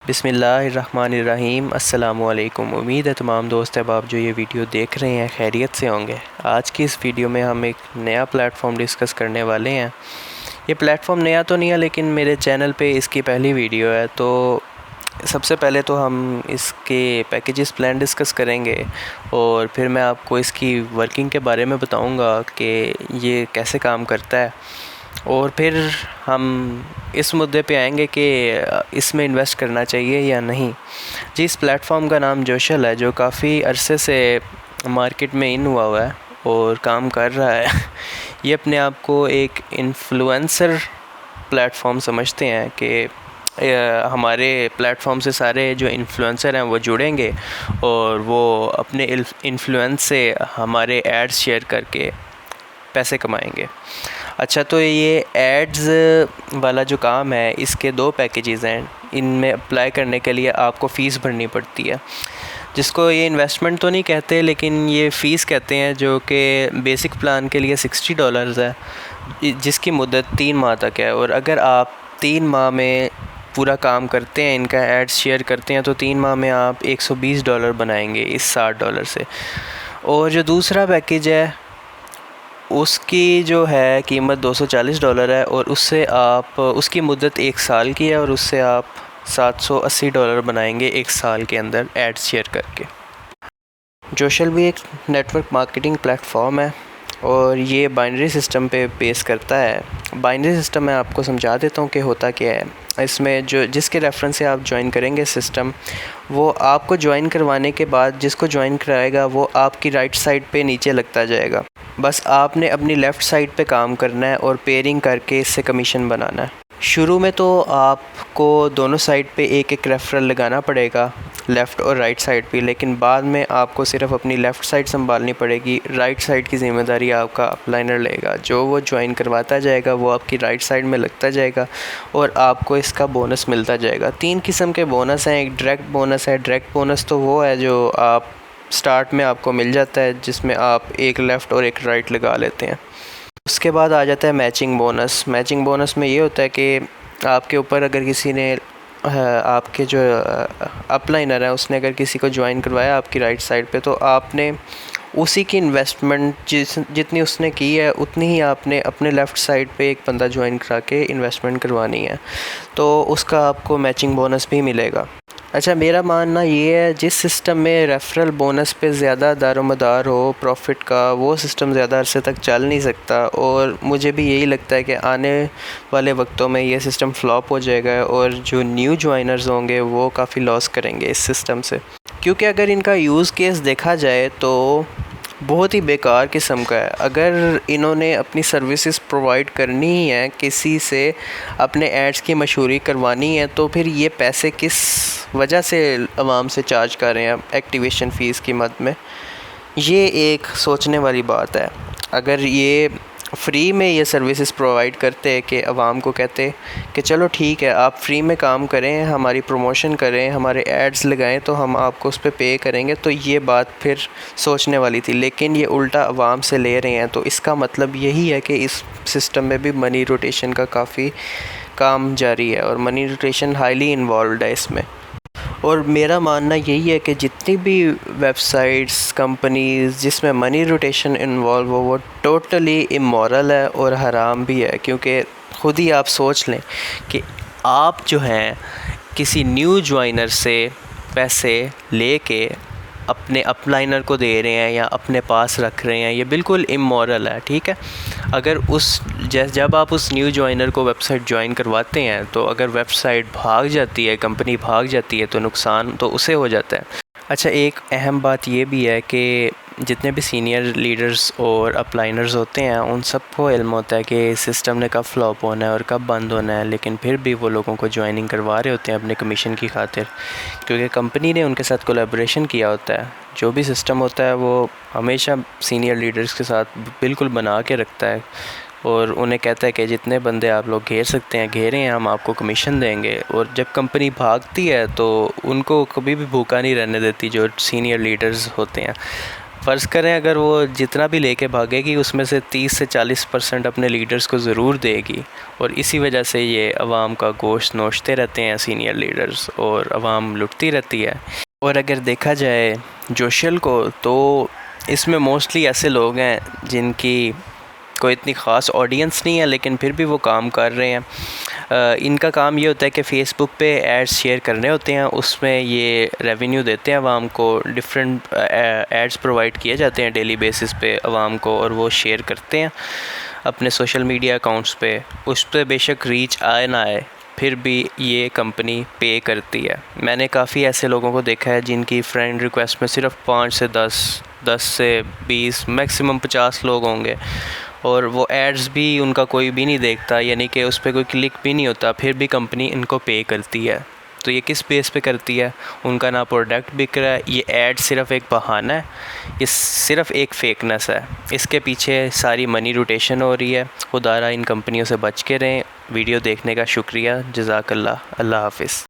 बिस्मिल्लाहिर्रहमानिर्रहीम। अस्सलामुअलैकुम। उम्मीद है तमाम दोस्त अहबाब जो ये वीडियो देख रहे हैं खैरियत से होंगे। आज की इस वीडियो में हम एक नया प्लेटफॉर्म डिस्कस करने वाले हैं। ये प्लेटफॉर्म नया तो नहीं है, लेकिन मेरे चैनल पे इसकी पहली वीडियो है, तो सबसे पहले तो हम इसके पैकेजेस प्लान डिस्कस करेंगे और फिर मैं आपको इसकी वर्किंग के बारे में बताऊंगा कि ये कैसे काम करता है, और फिर हम इस मुद्दे पे आएंगे कि इसमें इन्वेस्ट करना चाहिए या नहीं। जी, इस प्लेटफॉर्म का नाम जोशल है, जो काफ़ी अरसे से मार्केट में इन हुआ है और काम कर रहा है। ये अपने आप को एक इन्फ्लुएंसर प्लेटफॉर्म समझते हैं कि हमारे प्लेटफॉर्म से सारे जो इन्फ्लुएंसर हैं वो जुड़ेंगे और वो अपने इन्फ्लुएंस से हमारे एड्स शेयर करके पैसे कमाएंगे। अच्छा, तो ये एड्स वाला जो काम है, इसके 2 पैकेजेस हैं। इनमें अप्लाई करने के लिए आपको फ़ीस भरनी पड़ती है, जिसको ये इन्वेस्टमेंट तो नहीं कहते, लेकिन ये फ़ीस कहते हैं, जो कि बेसिक प्लान के लिए $60 है, जिसकी मुद्दत 3 माह तक है। और अगर आप 3 माह में पूरा काम करते हैं, इनका एड्स शेयर करते हैं, तो 3 माह में आप $120 बनाएंगे इस $60 से। और जो दूसरा पैकेज है, उसकी जो है कीमत $240 है, और उससे आप उसकी मुद्दत 1 साल की है, और उससे आप $780 बनाएंगे 1 साल के अंदर एड्स शेयर करके। जोशल भी एक नेटवर्क मार्केटिंग प्लेटफॉर्म है और ये बाइनरी सिस्टम पे बेस करता है। बाइनरी सिस्टम मैं आपको समझा देता हूँ कि होता क्या है। इसमें जो जिसके रेफरेंस से आप ज्वाइन करेंगे सिस्टम, वो आपको ज्वाइन करवाने के बाद जिसको ज्वाइन कराएगा वो आपकी राइट साइड पे नीचे लगता जाएगा। बस आपने अपनी लेफ़्ट साइड पे काम करना है और पेयरिंग करके इससे कमीशन बनाना है। शुरू में तो आपको दोनों साइड पे एक रेफरल लगाना पड़ेगा, लेफ़्ट और राइट साइड पे, लेकिन बाद में आपको सिर्फ अपनी लेफ़्ट साइड संभालनी पड़ेगी। राइट साइड की ज़िम्मेदारी आपका अपलाइनर लेगा। जो वो ज्वाइन करवाता जाएगा वो आपकी राइट साइड में लगता जाएगा और आपको इसका बोनस मिलता जाएगा। 3 किस्म के बोनस हैं। एक डायरेक्ट बोनस है। डायरेक्ट बोनस तो वो है जो आप स्टार्ट में आपको मिल जाता है, जिसमें आप एक लेफ़्ट और एक राइट लगा लेते हैं। उसके बाद आ जाता है मैचिंग बोनस। मैचिंग बोनस में ये होता है कि आपके ऊपर अगर किसी ने आपके जो अपलाइनर है उसने अगर किसी को ज्वाइन करवाया आपकी राइट साइड पे, तो आपने उसी की इन्वेस्टमेंट जितनी उसने की है उतनी ही आपने अपने लेफ़्ट साइड पे एक बंदा ज्वाइन करा के इन्वेस्टमेंट करवानी है, तो उसका आपको मैचिंग बोनस भी मिलेगा। अच्छा, मेरा मानना ये है, जिस सिस्टम में रेफरल बोनस पे ज़्यादा दारोमदार हो प्रॉफिट का, वो सिस्टम ज़्यादा अरसे तक चल नहीं सकता, और मुझे भी यही लगता है कि आने वाले वक्तों में ये सिस्टम फ्लॉप हो जाएगा और जो न्यू ज्वाइनर्स होंगे वो काफ़ी लॉस करेंगे इस सिस्टम से। क्योंकि अगर इनका यूज़ केस देखा जाए तो बहुत ही बेकार किस्म का है। अगर इन्होंने अपनी सर्विसेज प्रोवाइड करनी ही है, किसी से अपने एड्स की मशहूरी करवानी है, तो फिर ये पैसे किस वजह से आवाम से चार्ज कर रहे हैं एक्टिवेशन फ़ीस की मद में? ये एक सोचने वाली बात है। अगर ये फ्री में ये सर्विसेज प्रोवाइड करते कि आवाम को कहते कि चलो ठीक है, आप फ्री में काम करें, हमारी प्रमोशन करें, हमारे एड्स लगाएं, तो हम आपको उस पर पे करेंगे, तो ये बात फिर सोचने वाली थी। लेकिन ये उल्टा आवाम से ले रहे हैं, तो इसका मतलब यही है कि इस सिस्टम में भी मनी रोटेशन का काफ़ी काम जारी है और मनी रोटेशन हाईली इन्वॉल्व है इसमें। और मेरा मानना यही है कि जितनी भी वेबसाइट्स, कंपनीज़ जिसमें मनी रोटेशन इन्वॉल्व हो, वो टोटली इमोरल है और हराम भी है। क्योंकि ख़ुद ही आप सोच लें कि आप जो हैं किसी न्यू ज्वाइनर से पैसे लेके अपने अपलाइनर को दे रहे हैं या अपने पास रख रहे हैं, ये बिल्कुल इमोरल है। ठीक है, अगर जब आप उस न्यू ज्वाइनर को वेबसाइट ज्वाइन करवाते हैं, तो अगर वेबसाइट भाग जाती है, कंपनी भाग जाती है, तो नुकसान तो उसे हो जाता है। अच्छा, एक अहम बात ये भी है कि जितने भी सीनियर लीडर्स और अपलाइनर्स होते हैं, उन सबको इल्म होता है कि सिस्टम ने कब फ्लॉप होना है और कब बंद होना है, लेकिन फिर भी वो लोगों को ज्वाइनिंग करवा रहे होते हैं अपने कमीशन की खातिर, क्योंकि कंपनी ने उनके साथ कोलैबोरेशन किया होता है। जो भी सिस्टम होता है वो हमेशा सीनियर लीडर्स के साथ बिल्कुल बना के रखता है और उन्हें कहता है कि जितने बंदे आप लोग घेर सकते हैं घेरें, हम आपको कमीशन देंगे। और जब कंपनी भागती है तो उनको कभी भी भूखा नहीं रहने देती जो सीनियर लीडर्स होते हैं। फ़र्ज़ करें अगर वो जितना भी लेके भागेगी उसमें से 30 से 40% अपने लीडर्स को ज़रूर देगी, और इसी वजह से ये अवाम का गोश्त नोचते रहते हैं सीनियर लीडर्स, और अवाम लुटती रहती है। और अगर देखा जाए जोशल को, तो इसमें मोस्टली ऐसे लोग हैं जिनकी कोई इतनी ख़ास ऑडियंस नहीं है, लेकिन फिर भी वो काम कर रहे हैं। इनका काम ये होता है कि फ़ेसबुक पे एड्स शेयर करने होते हैं, उसमें ये रेवेन्यू देते हैं आवाम को। डिफरेंट एड्स प्रोवाइड किए जाते हैं डेली बेसिस पे आवाम को, और वो शेयर करते हैं अपने सोशल मीडिया अकाउंट्स पे। उस पर बेशक रीच आए ना आए, फिर भी ये कंपनी पे करती है। मैंने काफ़ी ऐसे लोगों को देखा है जिनकी फ्रेंड रिक्वेस्ट में सिर्फ 5 से 10 से 20 मैक्सिमम 50 लोग होंगे, और वो एड्स भी उनका कोई भी नहीं देखता, यानी कि उस पर कोई क्लिक भी नहीं होता, फिर भी कंपनी इनको पे करती है। तो ये किस बेस पे करती है? उनका ना प्रोडक्ट बिक रहा है, ये ऐड सिर्फ एक बहाना है, ये सिर्फ एक फेकनेस है, इसके पीछे सारी मनी रोटेशन हो रही है। खुदारा इन कंपनियों से बच के रहें। वीडियो देखने का शुक्रिया, जज़ाकल्लाह, अल्लाह हाफ़िज़।